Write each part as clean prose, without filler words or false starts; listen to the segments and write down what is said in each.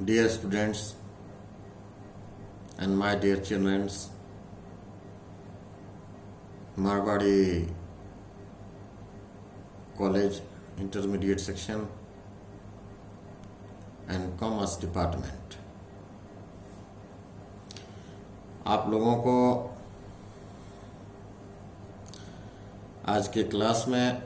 Dear students and my dear children, Marwadi College Intermediate Section and Commerce Department, आप लोगों को आज के क्लास में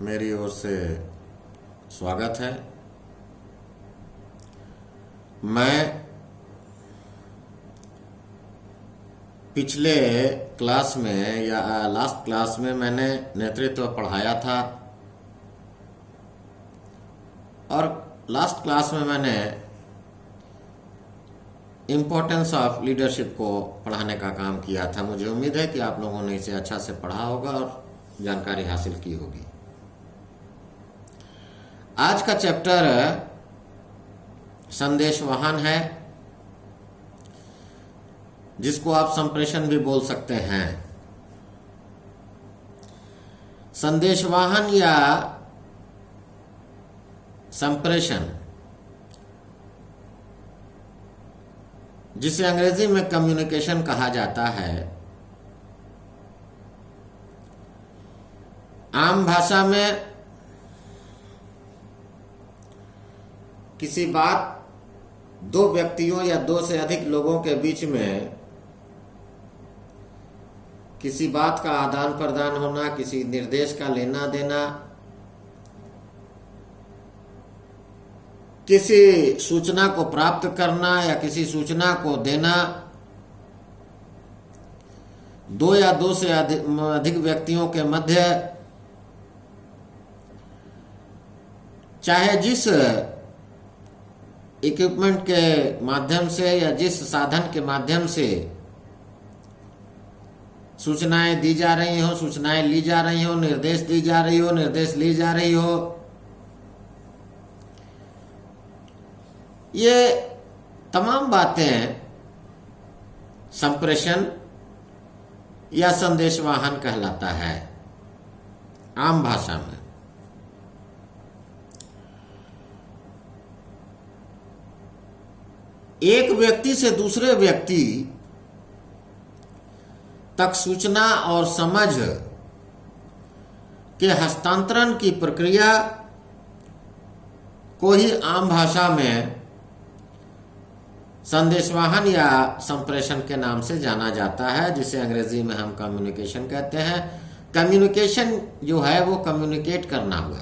मेरी ओर से स्वागत है। मैं पिछले क्लास में या लास्ट क्लास में मैंने नेतृत्व पढ़ाया था और लास्ट क्लास में मैंने इम्पोर्टेंस ऑफ लीडरशिप को पढ़ाने का काम किया था। मुझे उम्मीद है कि आप लोगों ने इसे अच्छा से पढ़ा होगा और जानकारी हासिल की होगी। आज का चैप्टर संदेश वाहन है, जिसको आप संप्रेषण भी बोल सकते हैं। संदेश वाहन या संप्रेषण, जिसे अंग्रेजी में कम्युनिकेशन कहा जाता है, आम भाषा में किसी बात दो व्यक्तियों या दो से अधिक लोगों के बीच में किसी बात का आदान प्रदान होना, किसी निर्देश का लेना देना, किसी सूचना को प्राप्त करना या किसी सूचना को देना, दो या दो से अधिक व्यक्तियों के मध्य चाहे जिस इक्विपमेंट के माध्यम से या जिस साधन के माध्यम से सूचनाएं दी जा रही हो, सूचनाएं ली जा रही हो, निर्देश दी जा रही हो, निर्देश ली जा रही हो, ये तमाम बातें संप्रेषण या संदेशवाहन कहलाता है आम भाषा में। एक व्यक्ति से दूसरे व्यक्ति तक सूचना और समझ के हस्तांतरण की प्रक्रिया को ही आम भाषा में संदेशवाहन या संप्रेषण के नाम से जाना जाता है, जिसे अंग्रेजी में हम कम्युनिकेशन कहते हैं। कम्युनिकेशन जो है वो कम्युनिकेट करना हुआ।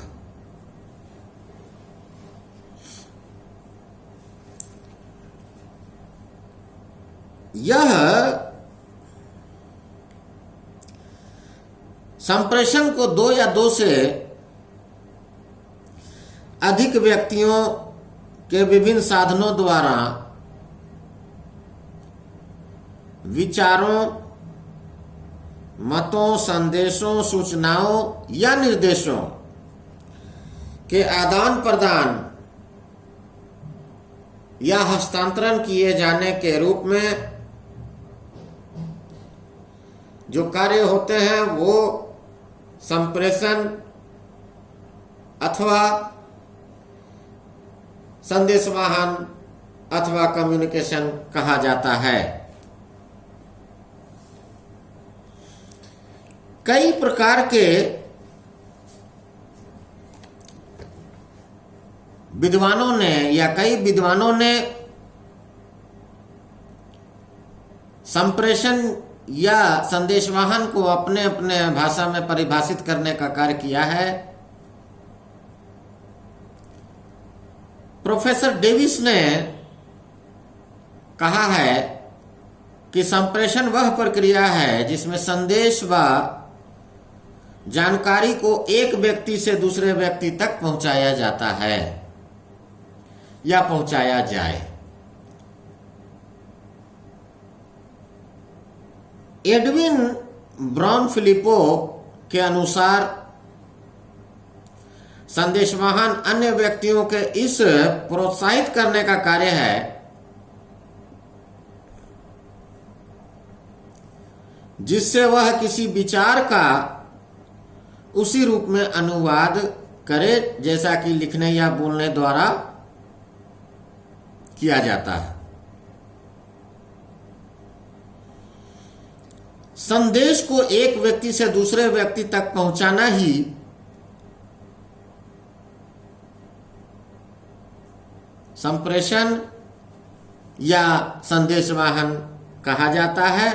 यह संप्रेषण को दो या दो से अधिक व्यक्तियों के विभिन्न साधनों द्वारा विचारों, मतों, संदेशों, सूचनाओं या निर्देशों के आदान प्रदान या हस्तांतरण किए जाने के रूप में जो कार्य होते हैं वो संप्रेषण अथवा संदेशवाहन अथवा कम्युनिकेशन कहा जाता है। कई प्रकार के विद्वानों ने या कई विद्वानों ने संप्रेषण या संदेशवाहन को अपने अपने भाषा में परिभाषित करने का कार्य किया है। प्रोफेसर डेविस ने कहा है कि संप्रेषण वह प्रक्रिया है जिसमें संदेश व जानकारी को एक व्यक्ति से दूसरे व्यक्ति तक पहुंचाया जाता है या पहुंचाया जाए। एडविन ब्राउन फिलिपो के अनुसार संदेशवाहन अन्य व्यक्तियों के इस प्रोत्साहित करने का कार्य है जिससे वह किसी विचार का उसी रूप में अनुवाद करे जैसा कि लिखने या बोलने द्वारा किया जाता है। संदेश को एक व्यक्ति से दूसरे व्यक्ति तक पहुंचाना ही संप्रेषण या संदेशवाहन कहा जाता है।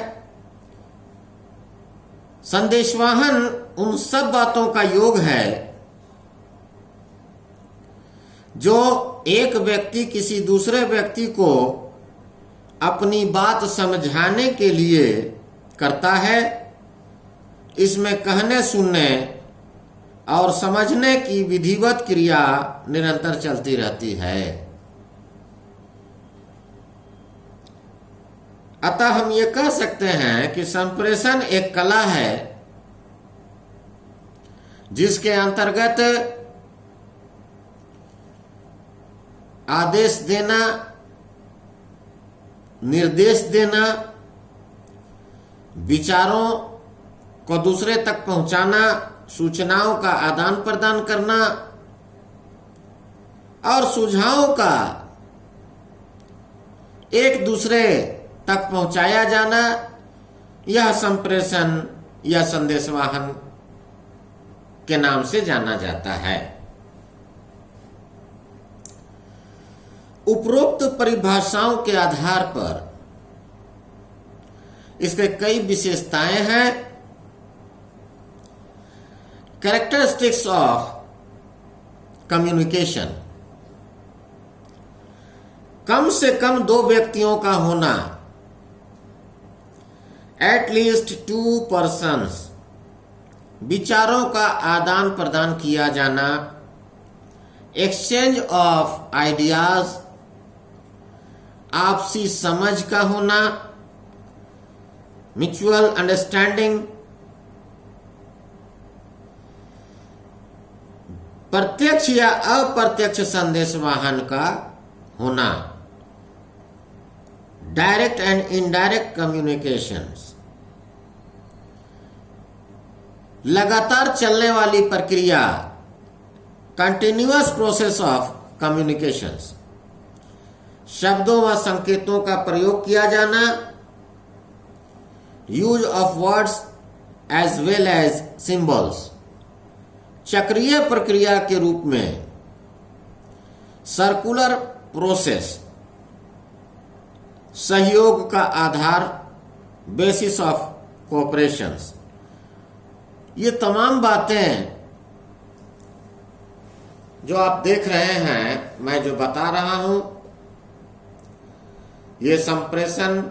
संदेशवाहन उन सब बातों का योग है जो एक व्यक्ति किसी दूसरे व्यक्ति को अपनी बात समझाने के लिए करता है। इसमें कहने, सुनने और समझने की विधिवत क्रिया निरंतर चलती रहती है। अतः हम ये कह सकते हैं कि संप्रेषण एक कला है जिसके अंतर्गत आदेश देना, निर्देश देना, विचारों को दूसरे तक पहुंचाना, सूचनाओं का आदान प्रदान करना और सुझावों का एक दूसरे तक पहुंचाया जाना, यह संप्रेषण या संदेशवाहन के नाम से जाना जाता है। उपरोक्त परिभाषाओं के आधार पर इसके कई विशेषताएं हैं। कैरेक्टरिस्टिक्स ऑफ कम्युनिकेशन, कम से कम दो व्यक्तियों का होना, एट लीस्ट 2 persons, विचारों का आदान प्रदान किया जाना, एक्सचेंज ऑफ आइडियाज, आपसी समझ का होना, म्यूचुअल अंडरस्टैंडिंग, प्रत्यक्ष या अप्रत्यक्ष संदेशवाहन का होना, डायरेक्ट एंड इनडायरेक्ट कम्युनिकेशंस, लगातार चलने वाली प्रक्रिया, कंटिन्यूअस प्रोसेस ऑफ कम्युनिकेशंस, शब्दों व संकेतों का प्रयोग किया जाना, use of words as well as symbols, चक्रीय प्रक्रिया के रूप में, सर्कुलर प्रोसेस, सहयोग का आधार, बेसिस ऑफ कोऑपरेशंस। ये तमाम बातें जो आप देख रहे हैं, मैं जो बता रहा हूं, ये संप्रेषण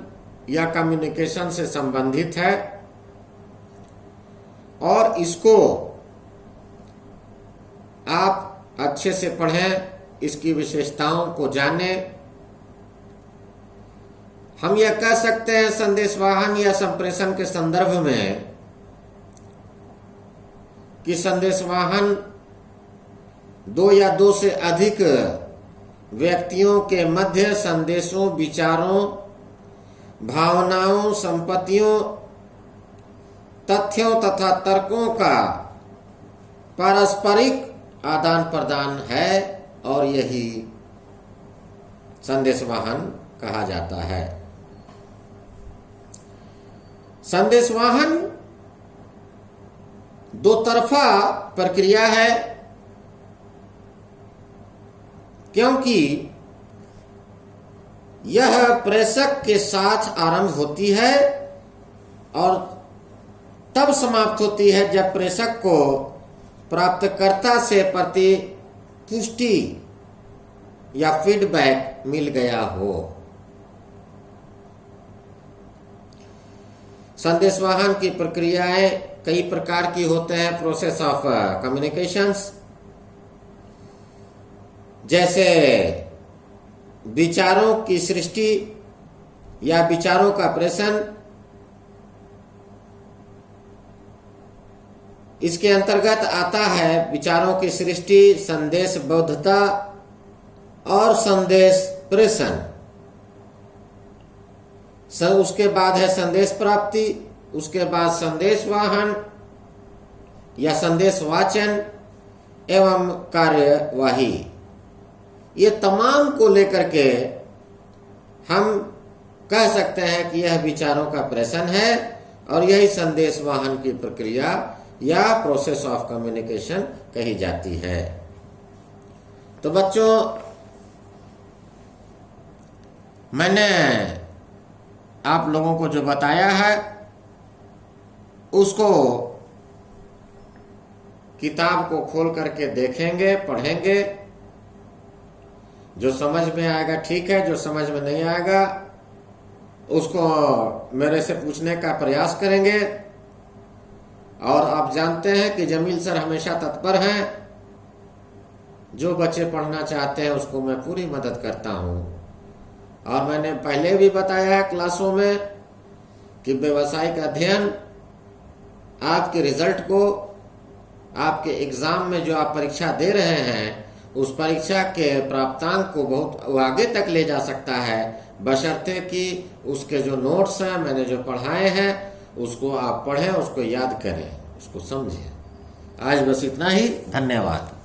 या कम्युनिकेशन से संबंधित है और इसको आप अच्छे से पढ़ें, इसकी विशेषताओं को जानें। हम यह कह सकते हैं संदेशवाहन या संप्रेषण के संदर्भ में कि संदेशवाहन दो या दो से अधिक व्यक्तियों के मध्य संदेशों, विचारों, भावनाओं, संपत्तियों, तथ्यों तथा तर्कों का पारस्परिक आदान प्रदान है और यही संदेशवाहन कहा जाता है। संदेशवाहन दो तरफा प्रक्रिया है क्योंकि यह प्रेषक के साथ आरंभ होती है और तब समाप्त होती है जब प्रेषक को प्राप्तकर्ता से प्रतिपुष्टि या फीडबैक मिल गया हो। संदेशवाहन की प्रक्रियाएं कई प्रकार की होते हैं। प्रोसेस ऑफ कम्युनिकेशंस, जैसे विचारों की सृष्टि या विचारों का प्रेषण, इसके अंतर्गत आता है विचारों की सृष्टि, संदेश बौद्धता और संदेश प्रेषण। उसके बाद है संदेश प्राप्ति, उसके बाद संदेशवाहन या संदेश वाचन एवं कार्यवाही। ये तमाम को लेकर के हम कह सकते हैं कि यह विचारों का प्रेषण है और यही संदेश वाहन की प्रक्रिया या प्रोसेस ऑफ कम्युनिकेशन कही जाती है। तो बच्चों, मैंने आप लोगों को जो बताया है उसको किताब को खोल करके देखेंगे, पढ़ेंगे। जो समझ में आएगा ठीक है, जो समझ में नहीं आएगा उसको मेरे से पूछने का प्रयास करेंगे। और आप जानते हैं कि जमील सर हमेशा तत्पर हैं। जो बच्चे पढ़ना चाहते हैं उसको मैं पूरी मदद करता हूं। और मैंने पहले भी बताया है क्लासों में कि व्यावसायिक अध्ययन आपके रिजल्ट को, आपके एग्जाम में जो आप परीक्षा दे रहे हैं उस परीक्षा के प्राप्तांक को बहुत आगे तक ले जा सकता है, बशर्ते कि उसके जो नोट्स हैं, मैंने जो पढ़ाए हैं, उसको आप पढ़ें, उसको याद करें, उसको समझें। आज बस इतना ही। धन्यवाद।